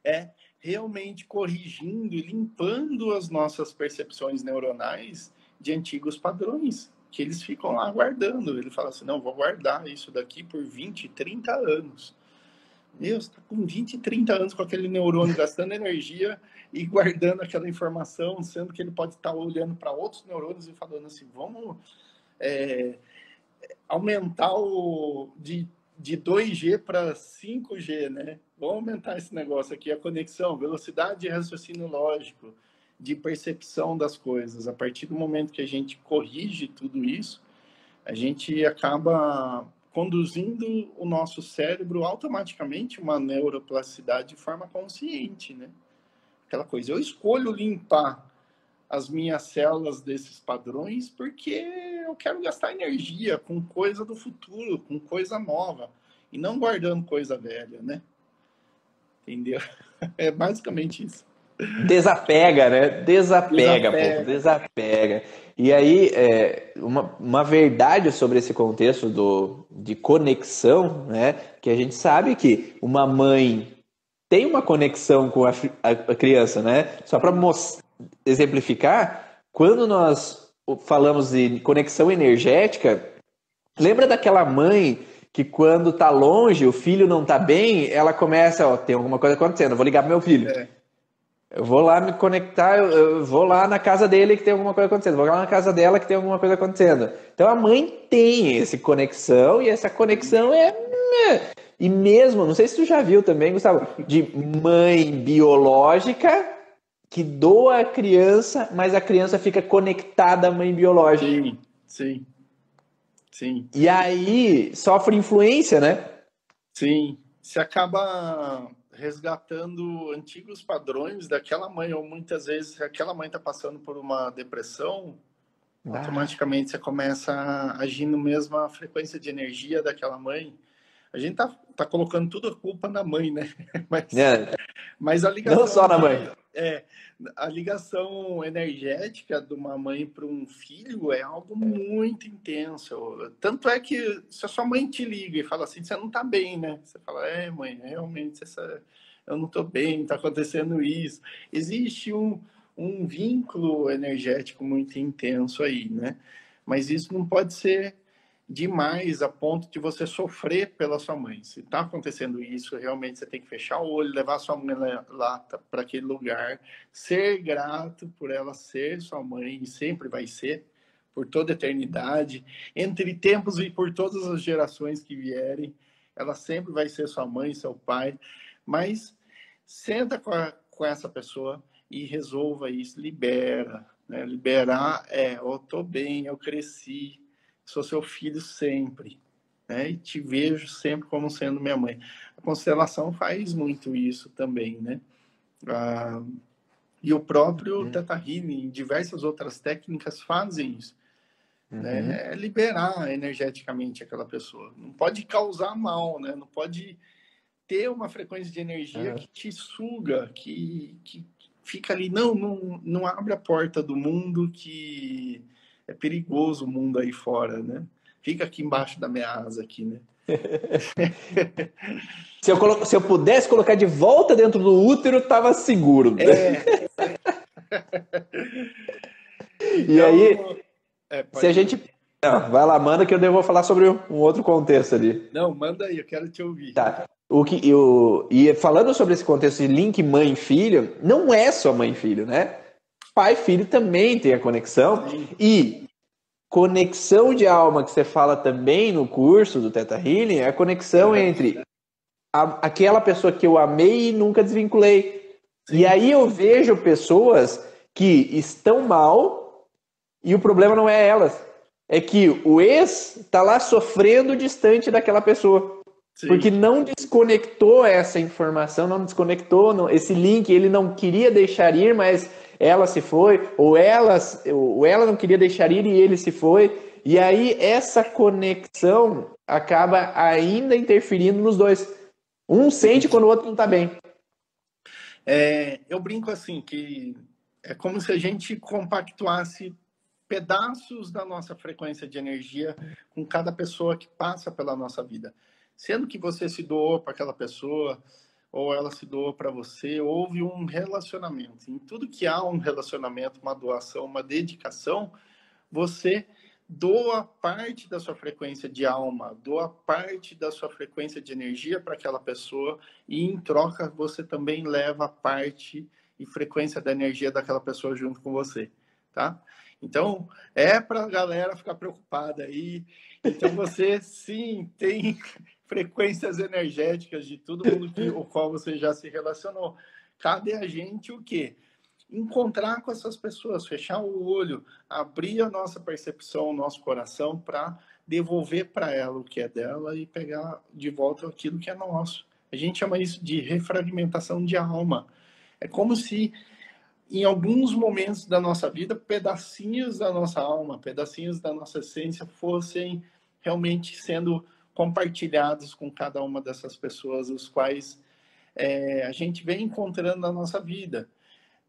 é realmente corrigindo e limpando as nossas percepções neuronais de antigos padrões, que eles ficam lá guardando. Ele fala assim, não, vou guardar isso daqui por 20, 30 anos. Meu, você está com 20, 30 anos com aquele neurônio gastando energia e guardando aquela informação, sendo que ele pode estar olhando para outros neurônios e falando assim, vamos aumentar de 2G para 5G, né? Vamos aumentar esse negócio aqui, a conexão, velocidade de raciocínio lógico, de percepção das coisas. A partir do momento que a gente corrige tudo isso, a gente acaba conduzindo o nosso cérebro automaticamente uma neuroplasticidade de forma consciente, né? Aquela coisa, eu escolho limpar as minhas células desses padrões porque eu quero gastar energia com coisa do futuro, com coisa nova, e não guardando coisa velha, né? Entendeu? É basicamente isso. Desapega, né? Desapega, pô, desapega. E aí, uma verdade sobre esse contexto de conexão, né? Que a gente sabe que uma mãe tem uma conexão com a criança, né? Só para exemplificar, quando nós falamos de conexão energética, lembra daquela mãe que quando tá longe, o filho não tá bem, ela começa, ó, tem alguma coisa acontecendo, eu vou ligar pro meu filho. Eu vou lá me conectar, eu vou lá na casa dele que tem alguma coisa acontecendo, vou lá na casa dela que tem alguma coisa acontecendo. Então a mãe tem essa conexão e essa conexão E mesmo, não sei se tu já viu também, Gustavo, de mãe biológica que doa a criança, mas a criança fica conectada à mãe biológica. Sim. E aí sofre influência, né? Sim. Se acaba resgatando antigos padrões daquela mãe, ou muitas vezes aquela mãe está passando por uma depressão, automaticamente você começa a agir na mesma frequência de energia daquela mãe. A gente tá colocando tudo a culpa na mãe, né? Mas a ligação... Não só na mãe. A ligação energética de uma mãe para um filho é algo muito intenso. Tanto é que se a sua mãe te liga e fala assim, você não tá bem, né? Você fala, mãe, realmente eu não tô bem, tá acontecendo isso. Existe um vínculo energético muito intenso aí, né? Mas isso não pode ser demais a ponto de você sofrer pela sua mãe. Se está acontecendo isso, realmente você tem que fechar o olho, levar sua mãe lá para aquele lugar, ser grato por ela ser sua mãe, e sempre vai ser, por toda a eternidade, entre tempos e por todas as gerações que vierem, ela sempre vai ser sua mãe, seu pai, mas senta com essa pessoa e resolva isso, libera, né? Liberar eu tô bem, eu cresci, sou seu filho sempre, né? E te vejo sempre como sendo minha mãe. A constelação faz muito isso também, né? E o próprio Theta Healing, diversas outras técnicas fazem isso, né? É liberar energeticamente aquela pessoa. Não pode causar mal, né? Não pode ter uma frequência de energia que te suga, que fica ali, não abre a porta do mundo, que é perigoso o mundo aí fora, né? Fica aqui embaixo da minha asa aqui, né? Se eu pudesse colocar de volta dentro do útero, tava seguro. Então, e aí, se a gente... Não, vai lá, manda que eu vou falar sobre um outro contexto ali. Não, manda aí, eu quero te ouvir. Tá. E falando sobre esse contexto de link mãe-filho, não é só mãe-filho, né? Pai-filho também tem a conexão. Sim. E conexão de alma que você fala também no curso do Theta Healing é a conexão entre aquela pessoa que eu amei e nunca desvinculei. Sim. E aí eu vejo pessoas que estão mal e o problema não é elas. É que o ex está lá sofrendo distante daquela pessoa. Sim. Porque não desconectou essa informação, não desconectou esse link, ele não queria deixar ir, mas ela se foi, ou ela não queria deixar ir e ele se foi. E aí essa conexão acaba ainda interferindo nos dois. Um sente quando o outro não está bem. Eu brinco assim, que É como se a gente compactuasse pedaços da nossa frequência de energia com cada pessoa que passa pela nossa vida. Sendo que você se doou para aquela pessoa, ou ela se doou para você, houve um relacionamento. Em tudo que há um relacionamento, uma doação, uma dedicação, você doa parte da sua frequência de alma, doa parte da sua frequência de energia para aquela pessoa e, em troca, você também leva parte e frequência da energia daquela pessoa junto com você, tá? Então, é para a galera ficar preocupada aí. Então, você, sim, tem frequências energéticas de todo mundo com o qual você já se relacionou. Cabe a gente o quê? Encontrar com essas pessoas, fechar o olho, abrir a nossa percepção, o nosso coração para devolver para ela o que é dela e pegar de volta aquilo que é nosso. A gente chama isso de refragmentação de alma. É como se, em alguns momentos da nossa vida, pedacinhos da nossa alma, pedacinhos da nossa essência fossem realmente sendo compartilhados com cada uma dessas pessoas, os quais a gente vem encontrando na nossa vida.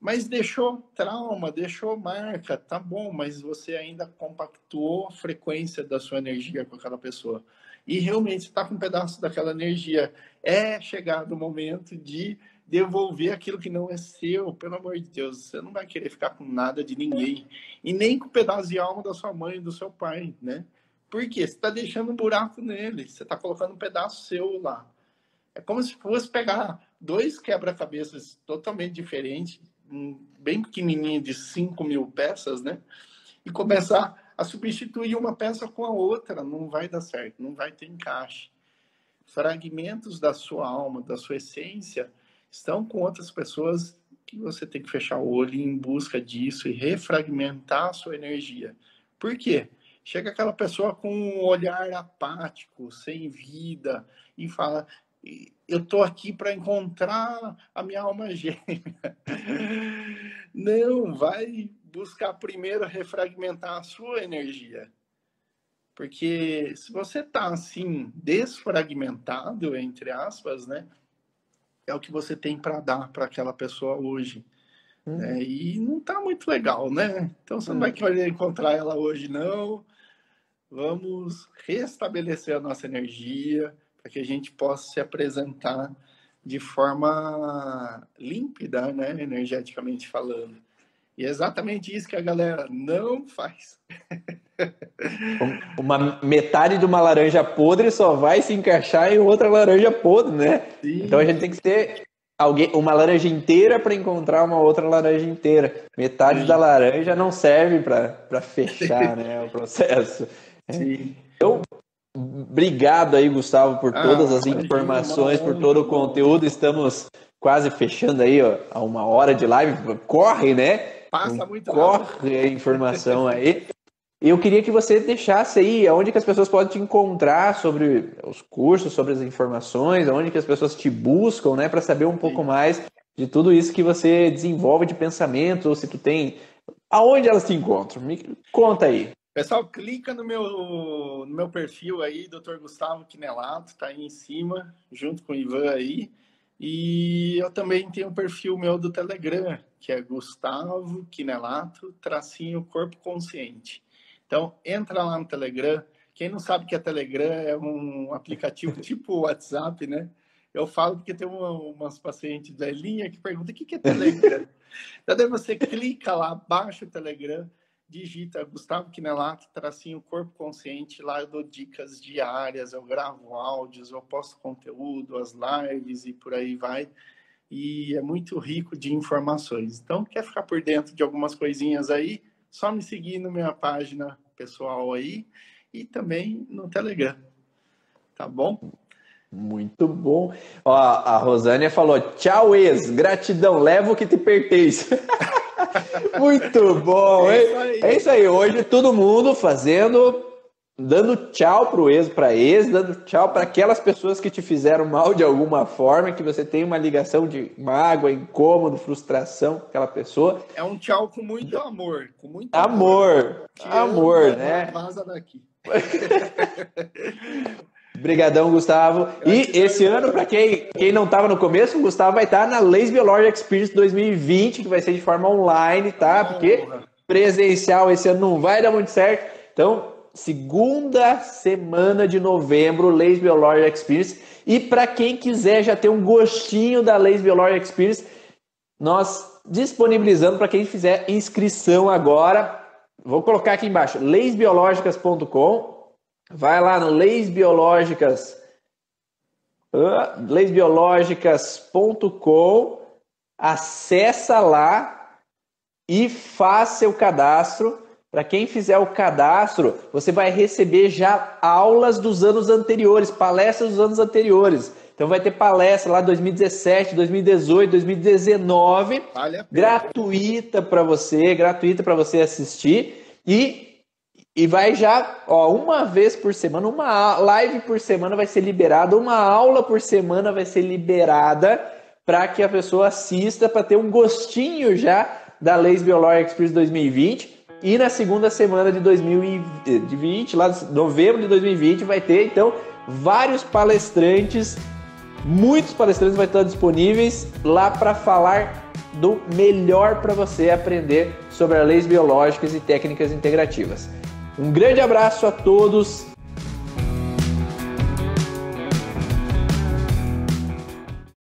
Mas deixou trauma, deixou marca, tá bom, mas você ainda compactuou a frequência da sua energia com aquela pessoa. E realmente está com um pedaço daquela energia. É chegado o momento de devolver aquilo que não é seu, pelo amor de Deus. Você não vai querer ficar com nada de ninguém. E nem com o pedaço de alma da sua mãe e do seu pai, né? Por quê? Você está deixando um buraco nele. Você está colocando um pedaço seu lá. É como se fosse pegar dois quebra-cabeças totalmente diferentes, bem pequenininho de 5.000 peças, né? E começar a substituir uma peça com a outra. Não vai dar certo, não vai ter encaixe. Fragmentos da sua alma, da sua essência, estão com outras pessoas que você tem que fechar o olho em busca disso e refragmentar a sua energia. Por quê? Chega aquela pessoa com um olhar apático, sem vida, e fala: eu estou aqui para encontrar a minha alma gêmea. Não, vai buscar primeiro refragmentar a sua energia. Porque se você está assim, desfragmentado, entre aspas, né? É o que você tem para dar para aquela pessoa hoje. Né? E não está muito legal, né? Então você não vai querer encontrar ela hoje, não. Vamos restabelecer a nossa energia para que a gente possa se apresentar de forma límpida, né? Energeticamente falando. E é exatamente isso que a galera não faz. Uma metade de uma laranja podre só vai se encaixar em outra laranja podre, né? Sim. Então a gente tem que ter uma laranja inteira para encontrar uma outra laranja inteira. Metade Sim. da laranja não serve para fechar, né, o processo. Sim. Então, obrigado aí, Gustavo, por todas as informações, por todo o conteúdo. Estamos quase fechando aí, ó, a 1 hora de live. Corre, né? Passa muito rápido. Corre a informação aí. Eu queria que você deixasse aí onde que as pessoas podem te encontrar sobre os cursos, sobre as informações, onde que as pessoas te buscam, né, para saber um pouco mais de tudo isso que você desenvolve de pensamento, ou se tu tem... Aonde elas te encontram? Me conta aí. Pessoal, clica no meu perfil aí, Dr. Gustavo Quinelato, tá aí em cima, junto com o Ivan aí. E eu também tenho um perfil meu do Telegram, que é Gustavo Quinelato, _corpo consciente. Então, entra lá no Telegram. Quem não sabe que é Telegram é um aplicativo tipo WhatsApp, né? Eu falo porque tem umas pacientes da linha que perguntam o que é Telegram. Então, daí você clica lá, baixa o Telegram, digita Gustavo Quinelato, _corpo consciente, lá eu dou dicas diárias, eu gravo áudios, eu posto conteúdo, as lives e por aí vai. E é muito rico de informações. Então, quer ficar por dentro de algumas coisinhas aí, só me seguir na minha página pessoal aí e também no Telegram. Tá bom? Muito bom. Ó, a Rosânia falou: tchau, ex, gratidão, leva o que te pertence. Muito bom, hein? É isso aí. Hoje todo mundo dando tchau pro ex, para ex, dando tchau para aquelas pessoas que te fizeram mal de alguma forma, que você tem uma ligação de mágoa, incômodo, frustração com aquela pessoa. É um tchau com muito amor, com muito amor, amor, né? Vaza daqui. Obrigadão, Gustavo. E esse ano, para quem não estava no começo, o Gustavo vai estar na Lace Biologic Experience 2020, que vai ser de forma online, tá? Porque presencial esse ano não vai dar muito certo. Então, segunda semana de novembro, Lace Biologic Experience. E para quem quiser já ter um gostinho da Lace Biologic Experience, nós disponibilizando para quem fizer inscrição agora. Vou colocar aqui embaixo, lacebiologicas.com. Vai lá no lacebiologicas.com, acessa lá e faça seu cadastro. Para quem fizer o cadastro, você vai receber já aulas dos anos anteriores, palestras dos anos anteriores. Então vai ter palestra lá 2017, 2018, 2019, gratuita para você assistir e vai já, uma vez por semana, uma live por semana vai ser liberada, uma aula por semana vai ser liberada para que a pessoa assista, para ter um gostinho já da Lace Biologic Experience 2020. E na segunda semana de 2020, lá de novembro de 2020, vai ter, então, vários palestrantes, muitos palestrantes vão estar disponíveis lá para falar do melhor para você aprender sobre as leis biológicas e técnicas integrativas. Um grande abraço a todos